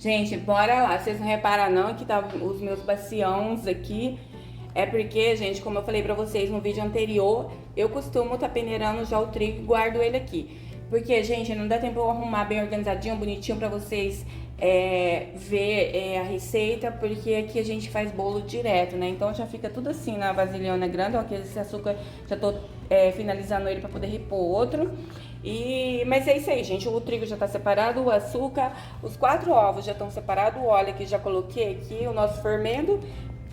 Gente, bora lá. Vocês não reparam não que tá os meus baciões aqui. É porque, gente, como eu falei pra vocês no vídeo anterior, eu costumo tá peneirando já o trigo e guardo ele aqui. Porque, gente, não dá tempo eu arrumar bem organizadinho, bonitinho pra vocês ver a receita, porque aqui a gente faz bolo direto, né? Então já fica tudo assim na vasilhona grande, ó, que esse açúcar já tô finalizando ele pra poder repor outro. Mas é isso aí, gente, o trigo já tá separado, o açúcar, os 4 ovos já estão separados, o óleo que já coloquei aqui, o nosso fermento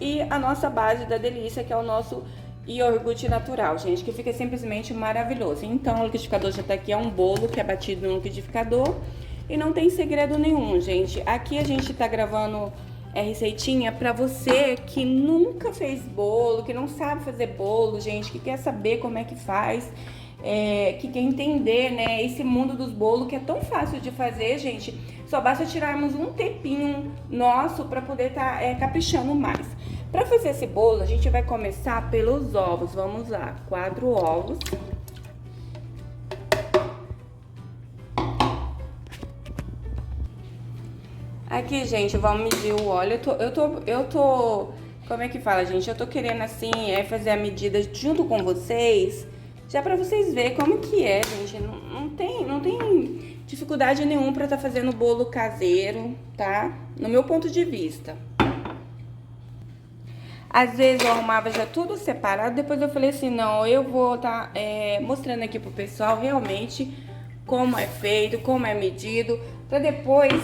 e a nossa base da delícia, que é o nosso iogurte natural, gente, que fica simplesmente maravilhoso. Então, o liquidificador já tá aqui, é um bolo que é batido no liquidificador e não tem segredo nenhum, gente. Aqui a gente tá gravando receitinha pra você que nunca fez bolo, que não sabe fazer bolo, gente, que quer saber como é que faz, que quer entender, né, esse mundo dos bolos que é tão fácil de fazer, gente. Só basta tirarmos um tempinho nosso pra poder tá caprichando mais. Pra fazer esse bolo, a gente vai começar pelos ovos. Vamos lá, 4 ovos. Aqui, gente, vamos medir o óleo. Eu tô, como é que fala, gente? Eu tô querendo, assim, fazer a medida junto com vocês, já pra vocês verem como que é, gente. Não tem dificuldade nenhuma pra tá fazendo bolo caseiro, tá? No meu ponto de vista. Às vezes eu arrumava já tudo separado, depois eu falei assim, não, eu vou tá mostrando aqui pro pessoal realmente como é feito, como é medido, pra depois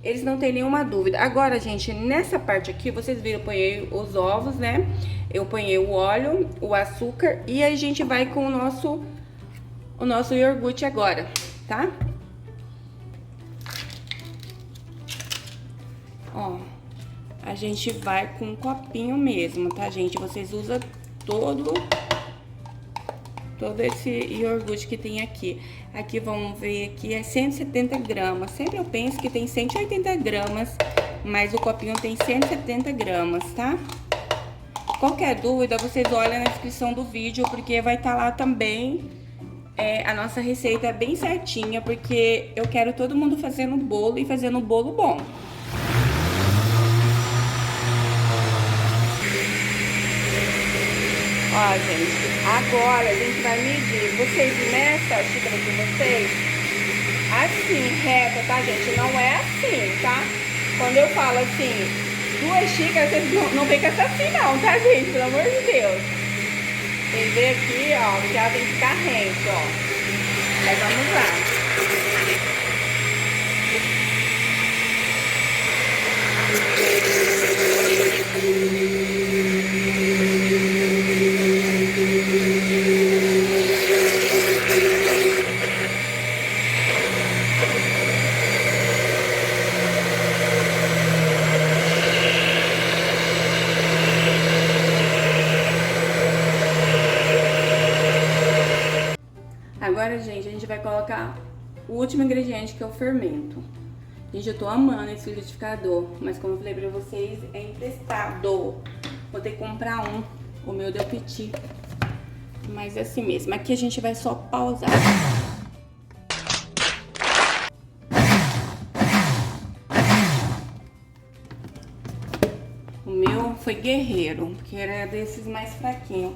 eles não terem nenhuma dúvida. Agora, gente, nessa parte aqui, vocês viram, eu ponhei os ovos, né? Eu ponhei o óleo, o açúcar e aí a gente vai com o nosso iogurte agora, tá? Ó. A gente vai com um copinho mesmo, tá, gente? Vocês usam todo esse iogurte que tem aqui. Aqui, vamos ver, aqui é 170 gramas. Sempre eu penso que tem 180 gramas, mas o copinho tem 170 gramas, tá? Qualquer dúvida, vocês olham na descrição do vídeo, porque vai estar lá também a nossa receita bem certinha, porque eu quero todo mundo fazendo bolo e fazendo um bolo bom. Ó, gente, agora a gente vai medir. Vocês nessa xícara de vocês, assim, reta, tá, gente? Não é assim, tá? Quando eu falo assim, 2 xícaras, vocês não vem com essa assim não, tá, gente? Pelo amor de Deus. Vocês veem aqui, ó, que ela tem que ficar rente, ó. Mas vamos lá. Agora, gente, a gente vai colocar o último ingrediente, que é o fermento. Gente, eu tô amando esse liquidificador, mas como eu falei pra vocês, é emprestado. Vou ter que comprar um, o meu deu piti. Mas é assim mesmo, aqui a gente vai só pausar. O meu foi guerreiro, porque era desses mais fraquinhos.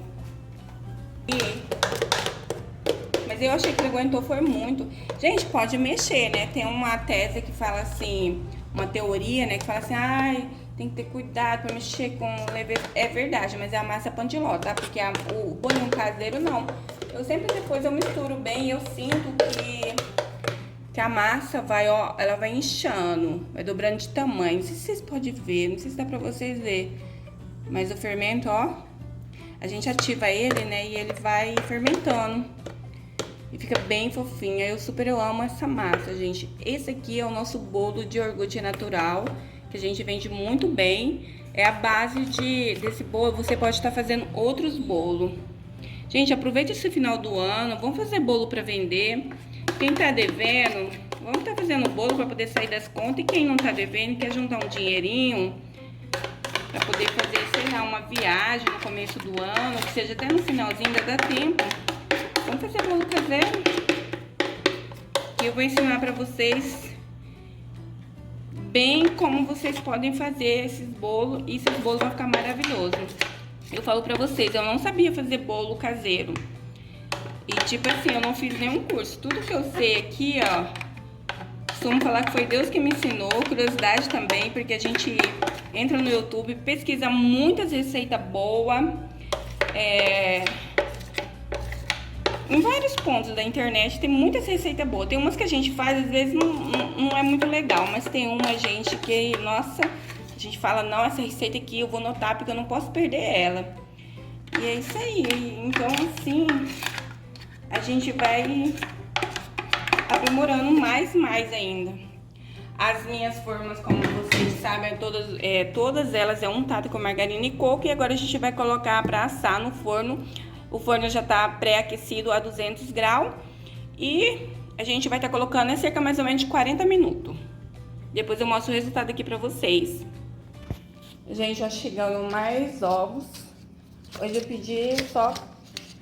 Mas eu achei que ele aguentou, foi muito. Gente, pode mexer, né? Tem uma tese que fala assim, uma teoria, né? Que fala assim, ai, tem que ter cuidado pra mexer com leveza. É verdade, mas é a massa Pandeló, tá? Porque o bolinho caseiro, não. Eu sempre depois eu misturo bem e eu sinto que a massa vai, ó, ela vai inchando, vai dobrando de tamanho. Não sei se vocês podem ver, não sei se dá pra vocês verem. Mas o fermento, ó, a gente ativa ele, né? E ele vai fermentando. E fica bem fofinha. Eu amo essa massa, gente. Esse aqui é o nosso bolo de iogurte natural, que a gente vende muito bem. É a base desse bolo. Você pode estar fazendo outros bolos. Gente, aproveita esse final do ano. Vamos fazer bolo para vender. Quem tá devendo, vamos estar fazendo bolo para poder sair das contas. E quem não tá devendo, quer juntar um dinheirinho para poder fazer, sei lá, uma viagem no começo do ano, que seja até no finalzinho, ainda dá tempo. Vamos fazer bolo caseiro. E eu vou ensinar pra vocês bem como vocês podem fazer esses bolos, e esses bolos vão ficar maravilhosos. Eu falo pra vocês, eu não sabia fazer bolo caseiro. E tipo assim, eu não fiz nenhum curso. Tudo que eu sei aqui, ó, costumo falar que foi Deus que me ensinou. Curiosidade também, porque a gente entra no YouTube, pesquisa muitas receitas boas. Em vários pontos da internet tem muitas receitas boas. Tem umas que a gente faz, às vezes não é muito legal, mas tem uma, gente, que, nossa, a gente fala, não, essa receita aqui eu vou anotar porque eu não posso perder ela. E é isso aí. Então, assim, a gente vai aprimorando mais ainda. As minhas formas, como vocês sabem, todas elas é untada com margarina e coco. E agora a gente vai colocar para assar no forno. O forno já tá pré-aquecido a 200 graus. E a gente vai estar colocando cerca mais ou menos de 40 minutos. Depois eu mostro o resultado aqui pra vocês. Gente, já chegando mais ovos. Hoje eu pedi só,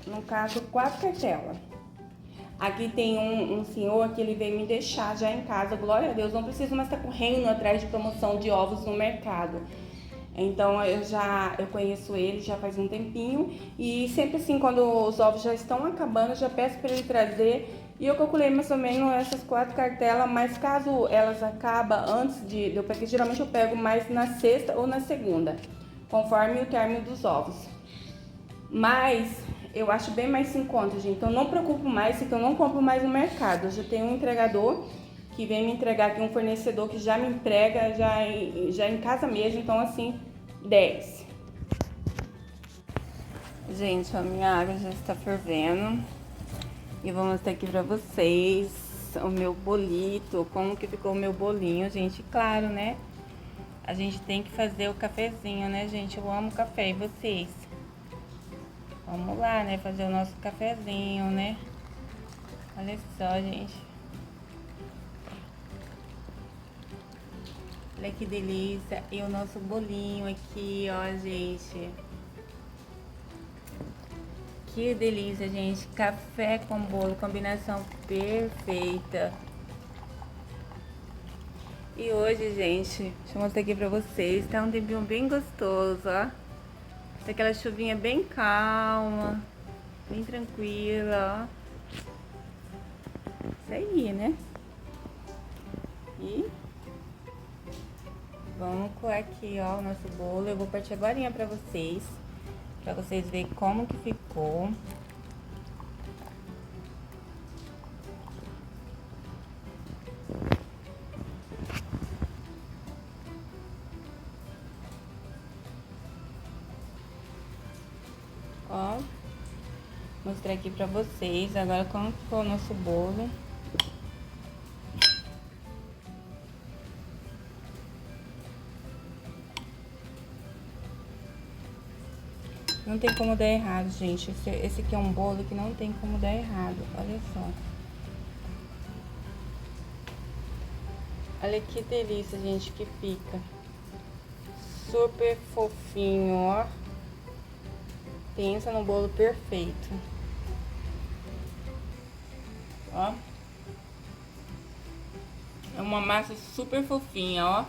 no caso, 4 cartelas. Aqui tem um senhor que ele veio me deixar já em casa. Glória a Deus, não preciso mais estar correndo atrás de promoção de ovos no mercado. Então eu conheço ele já faz um tempinho e sempre assim, quando os ovos já estão acabando, eu já peço para ele trazer. E eu calculei mais ou menos essas 4 cartelas, mas caso elas acabem antes de eu pegar, geralmente eu pego mais na sexta ou na segunda, conforme o término dos ovos. Mas eu acho bem mais em conta, gente. Então não preocupo mais, porque eu não compro mais no mercado. Eu já tenho um entregador que vem me entregar aqui, um fornecedor que já me entrega já em casa mesmo, então assim, 10. Gente, a minha água já está fervendo e vou mostrar aqui pra vocês o meu bolito, como que ficou o meu bolinho, gente. Claro, né? A gente tem que fazer o cafezinho, né, gente? Eu amo café, e vocês? Vamos lá, né? Fazer o nosso cafezinho, né? Olha só, gente. Olha que delícia. E o nosso bolinho aqui, ó, gente. Que delícia, gente. Café com bolo, combinação perfeita. E hoje, gente, deixa eu mostrar aqui pra vocês. Tá um tempinho bem gostoso, ó. Tá aquela chuvinha bem calma, bem tranquila, ó. Isso aí, né? E vamos coar aqui, ó, o nosso bolo. Eu vou partir agora pra vocês verem como que ficou. Ó, mostrar aqui pra vocês agora como ficou o nosso bolo. Não tem como dar errado, gente. Esse aqui é um bolo que não tem como dar errado. Olha só. Olha que delícia, gente, que fica. Super fofinho, ó. Pensa no bolo perfeito. Ó. É uma massa super fofinha, ó.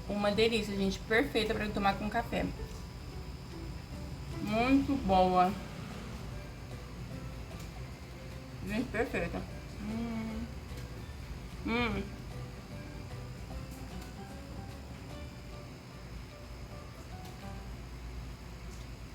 Uma delícia, gente. Perfeita para tomar com café. Muito boa. Gente, perfeita.